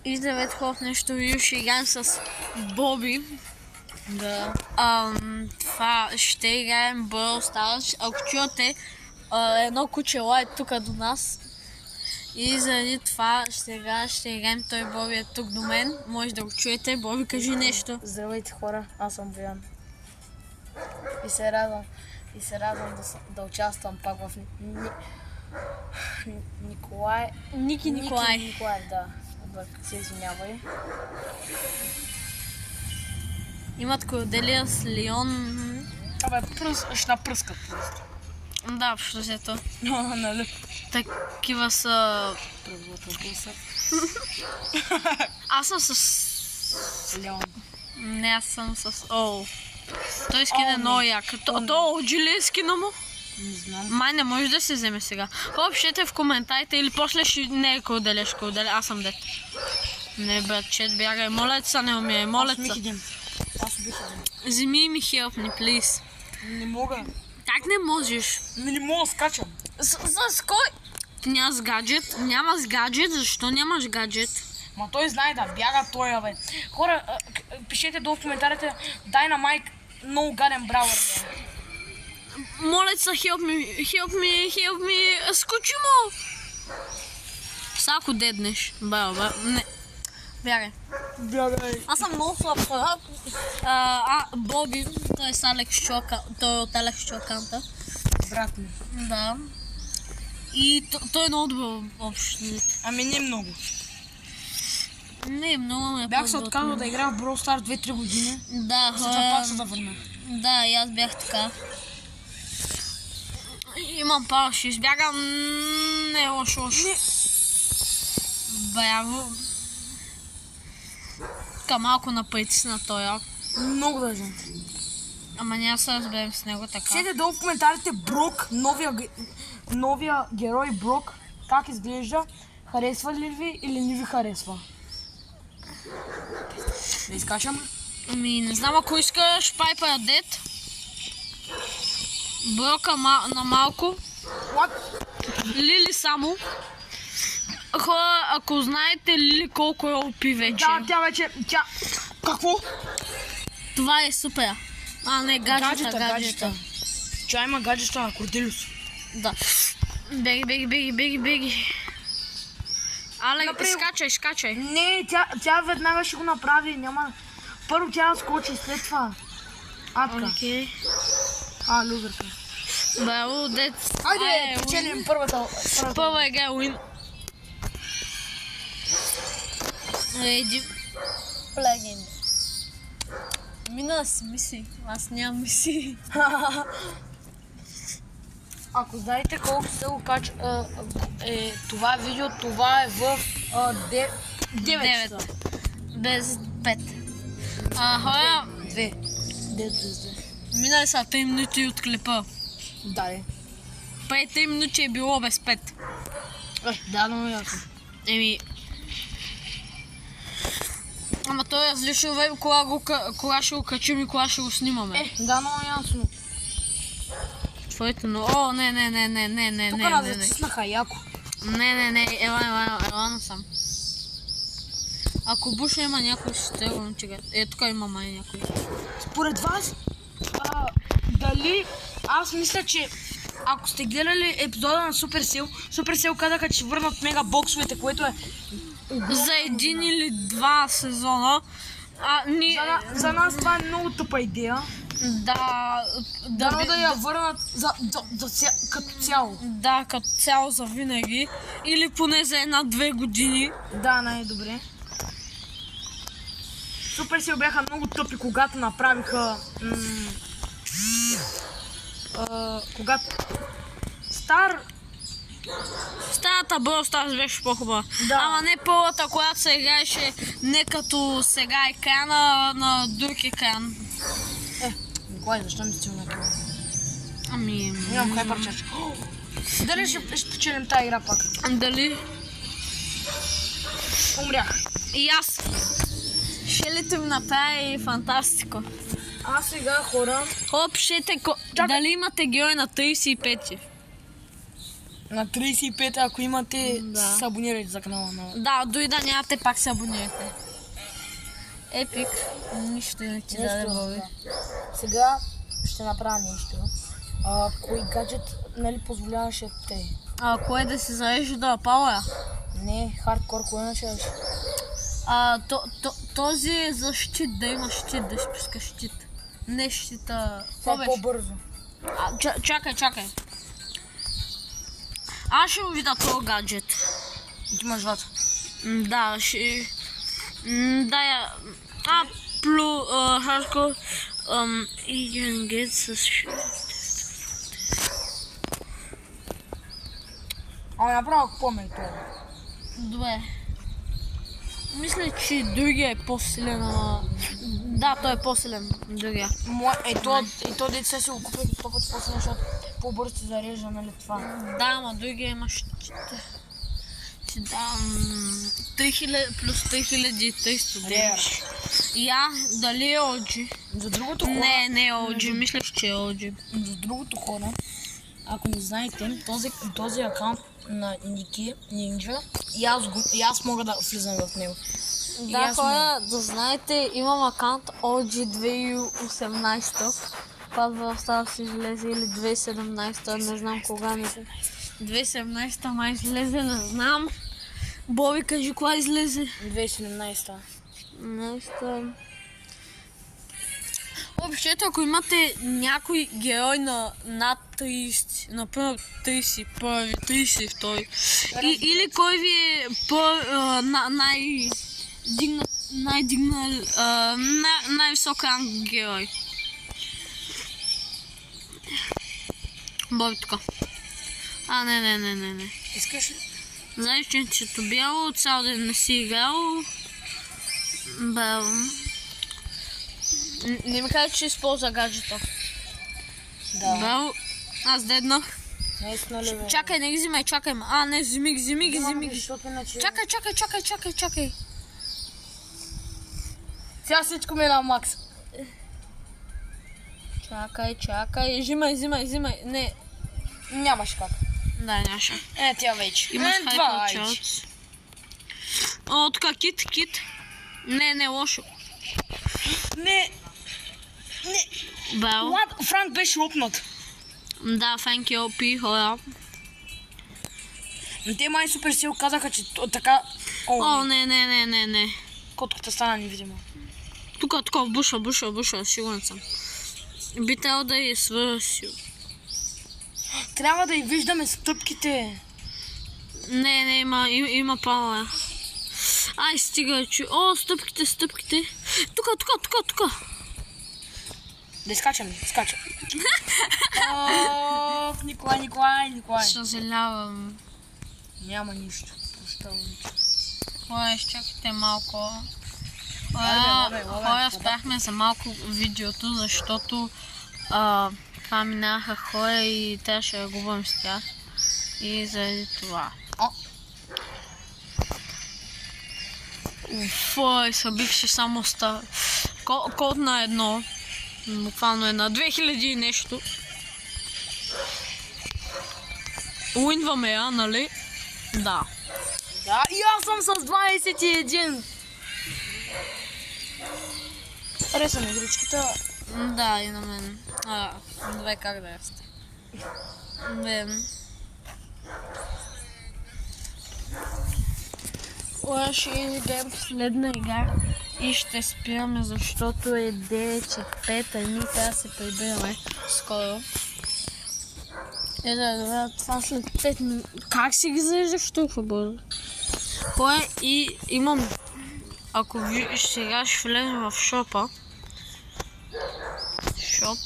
И Здравейте хора, в нещо видео ще играем с Боби. Да. Това ще играем Brawl Stars. Ако чуете, едно кучело е тук до нас. И заради това ще играем. Той Боби е тук до мен. Може да го чуете. Боби, кажи нещо. Здравейте хора, аз съм Боян. И се радвам да участвам пак в Николай. Ники Николай. Николай, да. Se извинявай. Имат Корделия с Леон. Абе, ще напръскат просто. Да, общо взето. Нали? Такива са... Аз съм с... Леон. Не, аз съм с... Той скин е много як. То OG ли е скина му? Не знам. Май не може да се вземе сега. Хора, пишете в коментарите или после ще... Не е Корделия, ще Корделия. Аз съм дет. Не, братчет, бягай. Моля се, не умирай. Моля се. Аз убих един. Вземи ми help me, please. Не мога. Как не можеш? Не мога да скачам. За кой? Няма с гаджет. Няма с гаджет. Защо нямаш гаджет? Ма той знае да бяга той, бе. Хора, пишете долу в коментарите Dynamite много гаден бравър. Моля се, help me. Скочи му! Ако деднеш. Не. Бягай. Бягай. Аз съм много слаб хора. Боби, той е с Алекс Чуаканта. Той е от Алекс Чуаканта. Брат ми. Да. И той е много добър общо. Ами не много. Не, много ме Бях се отказал да играя в Brawl Stars 2-3 години. Да, Сега пак се да върна. Да, и аз бях така. Имам пара, ще избягам. Не е лошо. Браво. Така малко напритисна той. Много даже. Ама няма се разберем с него така. Пишете долу в коментарите Брок, новия герой Брок, как изглежда, харесва ли ви или не ви харесва? Да изкачам? Ами не знам, ако искаш Пайпер Дед. Брока на малко. What? Лили само. Хора, ако знаете Лили колко е OP вече. Да, тя вече, Какво? Това е супер. Не, гаджета. Тя има гаджета на Корделиус. Да. Беги. Але, скачай. Не, тя веднага ще го направи, няма... Първо тя скочи, след това. Атка. Окей. Лузърка. Браво, дет. Айде, печелим първата. Първа игра уин. Реди. Плагин. Мина си мисли. Аз нямам мисли. Ако знаете колко се го кача това видео, това е в 9 часа. Без 5. Хора, 2. 9. минали са 3 минути от клипа. Да, де. Преди 3 минути е било без 5. Да, много ясно. Ама той е различно време, кога ще го качим и кога ще го снимаме. Да, много ясно. Твоето, но... не. Тук разъциснаха яко. Не, ела насам. Ако буша има някой, ще тръгвам чега. Тук има май някой. Според вас, дали... Аз мисля, че ако сте гледали епизода на Supercell казаха, че върнат мегабоксовете, което е... За 1 или 2 сезона. За нас това е много тъпа идея. Да я върнат като цяло. Да, като цяло за винаги. Или поне за 1-2 години. Да, най-добре. Supercell бяха много тъпи, когато направиха... когато... Старата Brawl Stars беше по-хубава. Да. Ама не първата, която се играеше не като сега екрана, на друг екран. Николай, защо ми стил на това? Нямам хайпърчач. Дали ще печелим тази игра пак? Дали? Умрях. И аз. Ще ли им направи фантастико? Аз сега хора... Хора, пишете дали имате герой на 35. На 35, ако имате, Да. се абонирайте за канала на... Да, дори да нямате, пак се абонирайте. Епик, нищо не ти даде, Боби. Да. Сега ще направя нещо. Кой гаджет, нали, позволяваше те? Кое да си зарежда да пауъра? Не, хардкор, кое начаваш? Този е за щит, да има щит, да спуска щит. Не щита... Това е по-бързо. Чакай. Аз ще му видя този гаджет. Ти имаш вата. Да, ще... Да, я... hardcore... You can get с... Направо какво е това? Добре. Мисля, че другия е по-силен, Да, той е по-силен, другия. То деца си го купят и топът по-силен, защото по-бързо се зарежда, нали това? Да, ама другия има щит. Ти дам 3000 плюс 3300 деш. Дали е OG? За другото хора... Не е OG, мисля, че е OG. За другото хора, ако не знаете, този акаунт на Ники Нинджа, и аз мога да влизам в него. Да, хора, да знаете, имам акаунт OG 2018. Пак в Стар си излезе или 2017, не знам кога не се. 2017 май излезе, не знам. Боби, кажи кога излезе? 2017. Въобще, ако имате някой герой на над 30, например 31, 32, или кой ви е най-висок ранг герой. Боби така. Не. Искаш ли? Знаеш, че бяло, цял ден не си играл. Не ми кажа, че използва гаджета. Да. Аз деднах. Наистина ли бе? Чакай, не ги взимай, чакай. Не, взими ги. Защото иначе... Чакай. Сега всичко ми е на макс. Чакай. Взимай. Не. Нямаш как. Да, нямаше. Тя вече. Имаш това хайпер. Така, кит. Не, лошо. Не. Бел. Франк беше опнат. Да, Франк е OP, хора. Те май супер сил казаха, че така... Не. Котката стана невидима. Тук, буша, сигурен съм. Би трябвало да я свършил. Трябва да и виждаме стъпките. Не, има пауър. Ай, стига, че... стъпките. Тук. Да скачам. Николай. Съжалявам. Няма нищо. Хора, изчакайте малко. Хора, спряхме за малко видеото, защото това минаха хора и трябваше да говорим с тях. И заради това. Събих си само код на едно. Буквално е на 2000 и нещо. Уинваме я, нали? Да. Да, и аз съм с 21. Хареса ми игричката. Да, и на мен. Добре, как да я сте? Ще идем последна игра и ще спираме, защото е 9:05, и ние трябва да се прибираме скоро. Това след 5 минути. Как си ги зареждаш толкова бързо? И имам... Ако сега ще влезем в шопа. Шоп.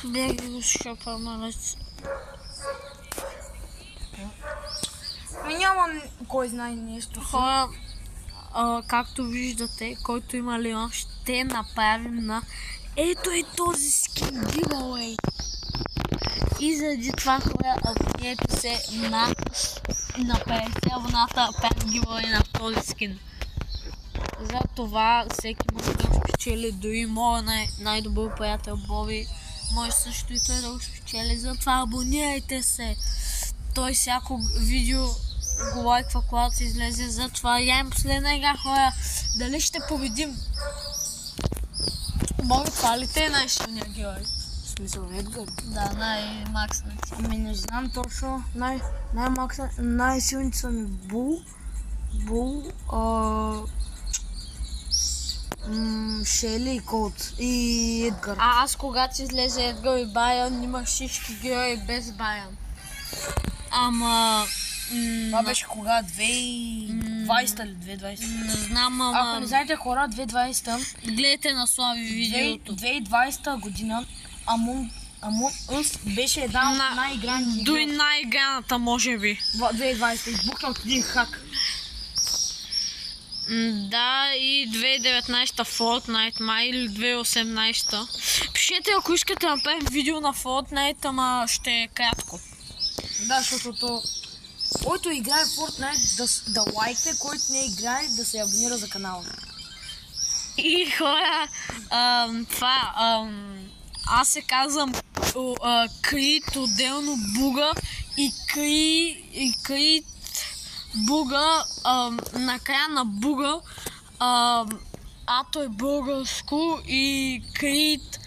Бягай го с шопа, малец. Няма кой знае нещо. Хора, както виждате, който има лион, ще направим на... Ето е този скин giveaway. И заради това, хора, абонирайте се на 50 абоната, 5 giveaway на този скин. За това всеки може да го спечели, дори моя най-добър приятел Боби може също и той да го спечели. чели, затова абонирайте се. Той всяко видео го лайква, когато излезе, затова яем последна игра, хора. Дали ще победим? Може това ли те е най-силният герой? В смисъл Едгар? Да, най-макснати. Ами не знам точно. Най-силните са ми Бул, Шели и Колт и Едгар. Аз когато излезе Едгар и Байън, имах всички герои без Байън. Ама... Това беше кога? 2020 ли? 2020? Не знам, Ако ама... не знаете хора, 2020 Гледайте на Слави видеото. 2020 година Among Us беше една от най-играните Дори игри. най-играната, може би. 2020 избухна от един хак. Да, и 2019 Fortnite май или 2018. Пишете, ако искате да направим видео на Fortnite, ама ще е кратко. Да, защото който играе в Fortnite да лайкне, който не играе да се абонира за канала. И хора, аз се казвам Крит, отделно Буга и Крит Буга, накрая на Буга, Ато е българско и Крит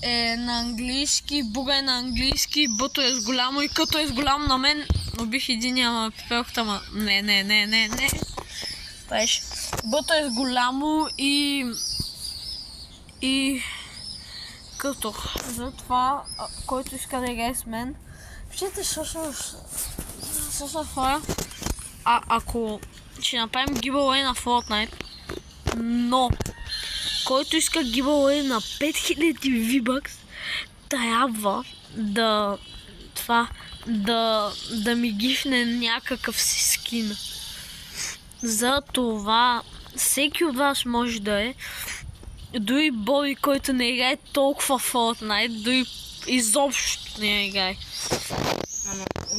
е на английски, Буга е на английски, Бъто е с голямо и като е с голямо на мен, убих единия, ама пипелката, ма не. Пеш. Бъто е с голямо и като. Затова, който иска да играе с мен, пишете също хора, ако ще направим giveaway на Fortnite, но който иска giveaway на 5000 V-Bucks, трябва да ми гифне някакъв си скин. За това всеки от вас може да е, дори Боби, който не играе толкова Fortnite, дори изобщо не играе.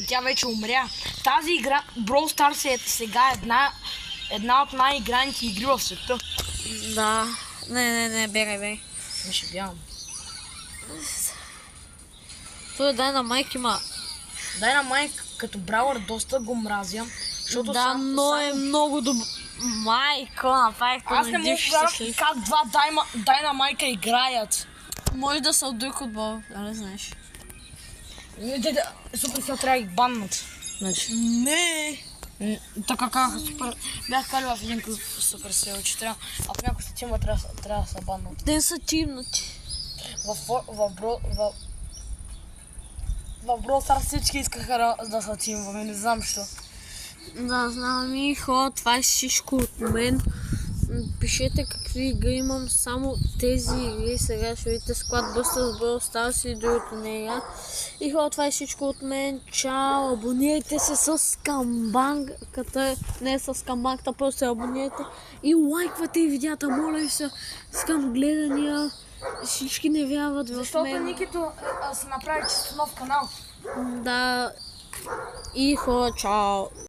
Тя вече умря. Тази игра, Brawl Stars е сега една от най-играните игри в света. Да, не, бегай. Не ще бягам. Той дай на майки, ма. Дай на майк като Бравър доста го мразя. Защото Да, но е много добро. Майко, направихте аз не мога да как два дай на майка играят. Може да са от друг отбор, да не знаеш. Супер сега трябва да ги баннат. Значи. Не. Така как супер. Бях кали в един клуб супер сел, че трябва. Ако някой се тимва, трябва да се баннат. Те са тимнати. В Brawl Stars всички искаха да са тимваме, не знам що. Да, знам и хора, това е всичко от мен. Пишете какви игри имам, само тези игри сега ще видите Squadbusters, Brawl Stars и другото не игра. И хора, това е всичко от мен. Чао, абонирайте се с камбанката, не с камбанката, просто се абонирайте и лайквате и видеята, моля ви се, искам гледания. Всички не вярват в мен. Защото Никито се направи чисто нов канал. Да, и хора, чао.